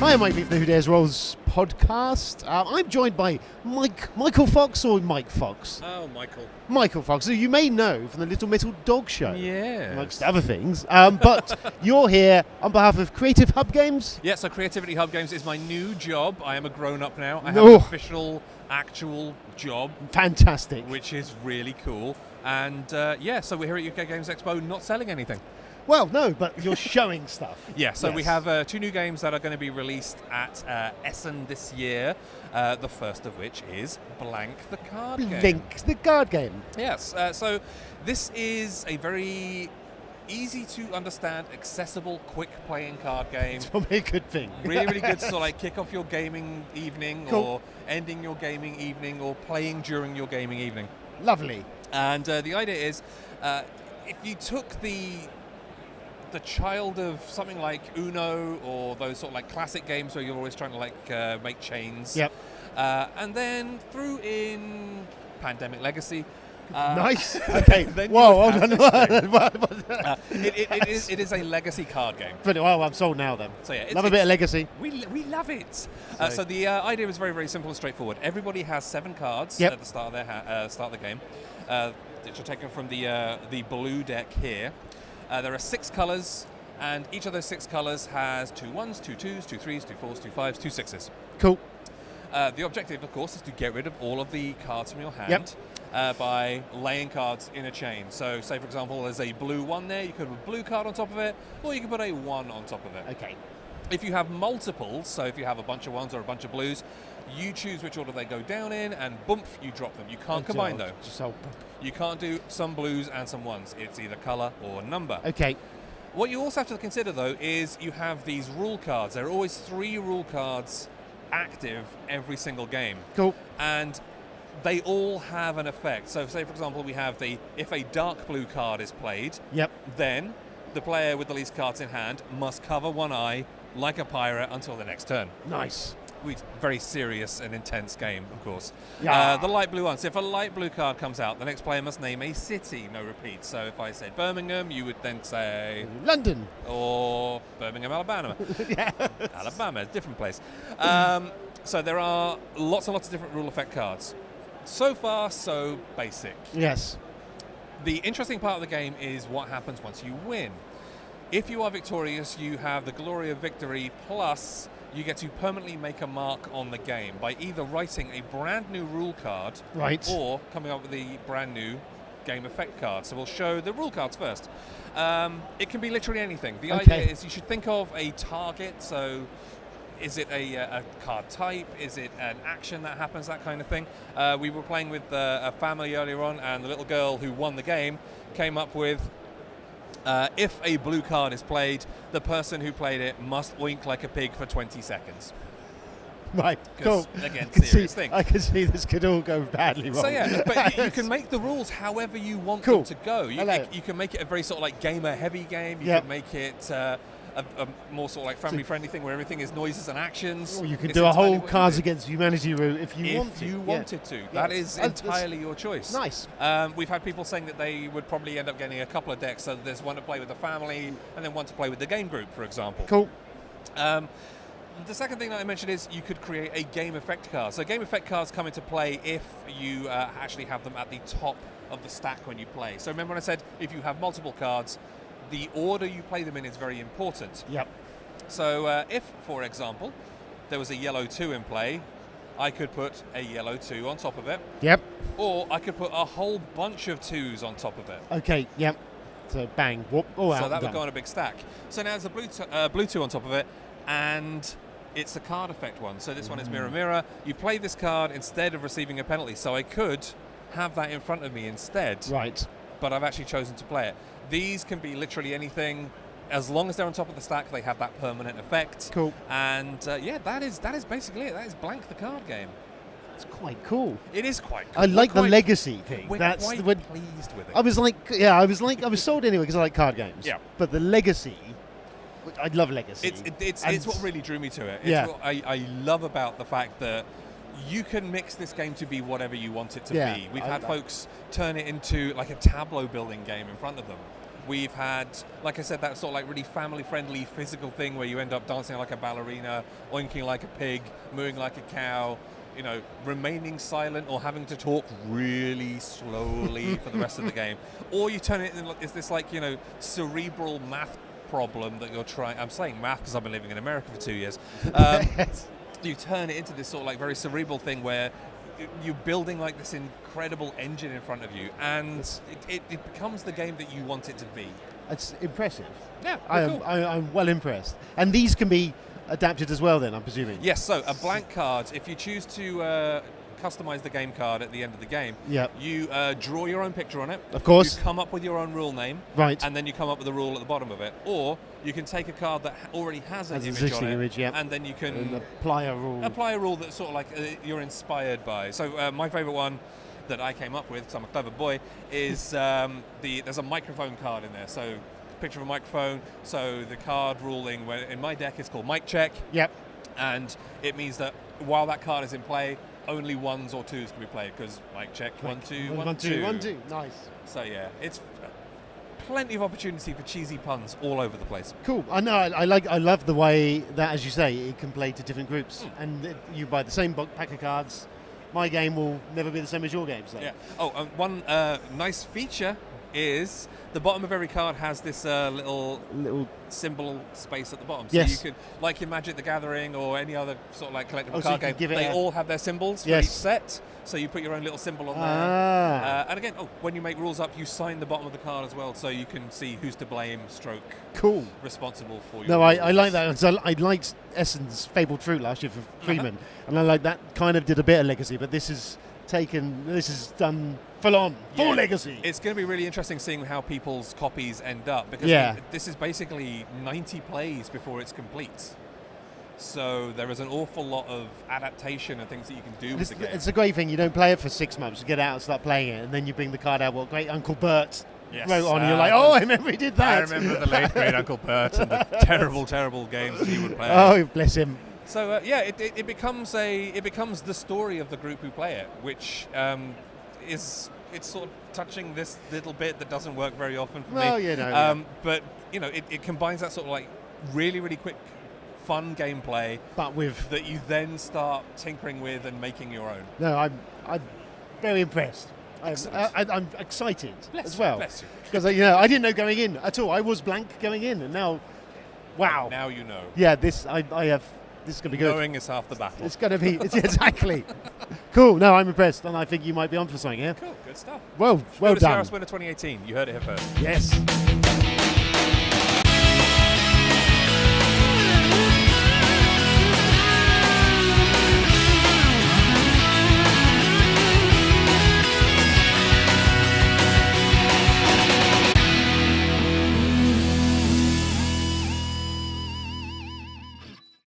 Hi, I'm Mike from the Who Dares Rolls podcast. I'm joined by Michael Fox or Mike Fox? Oh, Michael. Michael Fox, who you may know from the Little Metal Dog Show. Yeah. Amongst other things. But you're here on behalf of Creative Hub Games? Yeah, so Creativity Hub Games is my new job. I am a grown-up now. I have Oh. an official, actual job, Fantastic. which is really cool. And so we're here at UK Games Expo not selling anything. Well, no, but you're showing stuff. Yeah, so we Yes. have 2 new games that are going to be released at Essen this year. The first of which is Blank the Card Game. Link the card game. Yes, so this is a very easy to understand, accessible, quick playing card game. It's probably a good thing. Really, really good to sort of like kick off your gaming evening, Cool. or ending your gaming evening, or playing during your gaming evening. Lovely. And the idea is, if you took the child of something like Uno or those sort of like classic games where you're always trying to like make chains, Yep. and then threw in Pandemic Legacy. Nice. Okay. then Whoa, you hold would on. have this it is a legacy card game. But, well, I'm sold now then. So yeah, Love a bit of legacy. We love it. So the idea is very, very simple and straightforward. Everybody has 7 cards Yep. at the start of their start of the game, which are taken from the blue deck here. There are 6 colours, and each of those 6 colours has 2 1s, 2 2s, 2 3s, 2 4s, 2 5s, 2 6s. Cool. The objective, of course, is to get rid of all of the cards from your hand. Yep. By laying cards in a chain. So, say for example, there's a blue 1 there, you could put a blue card on top of it, or you can put a 1 on top of it. Okay. If you have multiples, so if you have a bunch of 1s or a bunch of blues, you choose which order they go down in, and boom, you drop them. You can't combine though. You can't do some blues and some 1s. It's either colour or number. Okay. What you also have to consider though is you have these rule cards. There are always 3 rule cards active every single game. Cool. And they all have an effect. So say for example we have if a dark blue card is played, Yep. then the player with the least cards in hand must cover one eye like a pirate until the next turn. Nice. Very serious and intense game, of course. Yeah. The light blue ones. If a light blue card comes out, the next player must name a city, no repeat. So if I said Birmingham, you would then say London. or Birmingham, Alabama. Yeah. Alabama, different place. So there are lots and lots of different rule effect cards. So far, so basic. Yes. The interesting part of the game is what happens once you win. If you are victorious, you have the glory of victory, plus you get to permanently make a mark on the game by either writing a brand new rule card, Right. or coming up with a brand new game effect card. So we'll show the rule cards first. It can be literally anything. The Okay. idea is you should think of a target. So is it a card type? Is it an action that happens, that kind of thing? We were playing with a family earlier on, and the little girl who won the game came up with, if a blue card is played, the person who played it must oink like a pig for 20 seconds. Right. Cool. 'Cause, again, I can serious see, thing. I can see this could all go badly wrong. So yeah, but you can make the rules however you want Cool. them to go. I like it. You can make it a very sort of like gamer-heavy game. You Yep. can make it a more sort of like family-friendly thing where everything is noises and actions. Or you could It's do a entirely whole what you Cards do. Against Humanity route if you want to. If you wanted to. That is That's entirely your choice. Nice. We've had people saying that they would probably end up getting a couple of decks, so there's one to play with the family and then one to play with the game group, for example. Cool. The second thing that I mentioned is you could create a game effect card. So game effect cards come into play if you actually have them at the top of the stack when you play. So remember when I said if you have multiple cards, the order you play them in is very important. Yep. So if, for example, there was a yellow 2 in play, I could put a yellow 2 on top of it, Yep. or I could put a whole bunch of 2s on top of it. Okay. Yep. So bang. Whoop. Oh, out. So that and would done. go on a big stack. So now there's a blue 2 on top of it, and it's a card effect one. So this one is Mirror Mirror. You play this card instead of receiving a penalty. So I could have that in front of me instead, Right. but I've actually chosen to play it. These can be literally anything. As long as they're on top of the stack, they have that permanent effect. Cool. And that is basically it. That is Blank the Card Game. It's quite cool. It is quite cool. I like the legacy thing. We're That's quite when pleased with it. I was sold anyway because I like card games. Yeah. But the legacy, I love legacy. It's what really drew me to it. It's Yeah. what I love about the fact that you can mix this game to be whatever you want it to Yeah, be. We've I had like- folks turn it into like a tableau building game in front of them, We've had, like I said, that sort of like really family-friendly physical thing where you end up dancing like a ballerina, oinking like a pig, mooing like a cow, you know, remaining silent or having to talk really slowly for the rest of the game. Or you turn it into this like, you know, cerebral math problem that you're trying. I'm saying math because I've been living in America for 2 years. You turn it into this sort of like very cerebral thing where you're building like this incredible engine in front of you, and it becomes the game that you want it to be. It's impressive. Yeah, cool. I'm well impressed. And these can be adapted as well then, I'm presuming? Yes, so a blank card, if you choose to customize the game card at the end of the game, you draw your own picture on it. Of course. You come up with your own rule name. Right. And then you come up with a rule at the bottom of it. Or you can take a card that already has an image on it, and then you can apply a rule. Apply a rule that's sort of like you're inspired by. So my favorite one that I came up with, because I'm a clever boy, is there's a microphone card in there. So picture of a microphone. So the card ruling, in my deck, it's called Mic Check. Yep. And it means that while that card is in play, only ones or twos can be played, because Mic Check, 1 2 1 2 1 2. Nice. So yeah, it's plenty of opportunity for cheesy puns all over the place. Cool. I know. I love the way that, as you say, it can play to different groups, and you buy the same pack of cards. My game will never be the same as your game. So. Yeah. Oh, one nice feature is the bottom of every card has this little symbol space at the bottom. So you could, like in Magic the Gathering or any other sort of like collectible card game, they all have their symbols for each set. So you put your own little symbol on there. And again, when you make rules up, you sign the bottom of the card as well, so you can see who's to blame, cool, responsible for your No, I like that. So I liked Essen's Fabled Fruit last year for Freeman, and I like that kind of did a bit of legacy, but this is done full legacy. It's going to be really interesting seeing how people's copies end up, because this is basically 90 plays before it's complete. So there is an awful lot of adaptation and things that you can do with the game. It's a great thing. You don't play it for 6 months. You get out and start playing it, and then you bring the card out. What great Uncle Bert wrote on, and you're like, oh, I remember he did that. I remember the late great Uncle Bert and the terrible, terrible games that he would play. Oh, bless him. So it becomes the story of the group who play it, which it's sort of touching this little bit that doesn't work very often for me. But you know, it combines that sort of like really, really quick, fun gameplay, but with that you then start tinkering with and making your own. No, I'm very impressed. I'm excited as well, because I didn't know going in at all. I was blank going in, and now, wow! And now you know. Yeah, this is going to be good. Knowing is half the battle. It's going to be exactly cool. No, I'm impressed, and I think you might be on for something here. Cool, good stuff. Well done. Winner 2018. You heard it here first. Yes.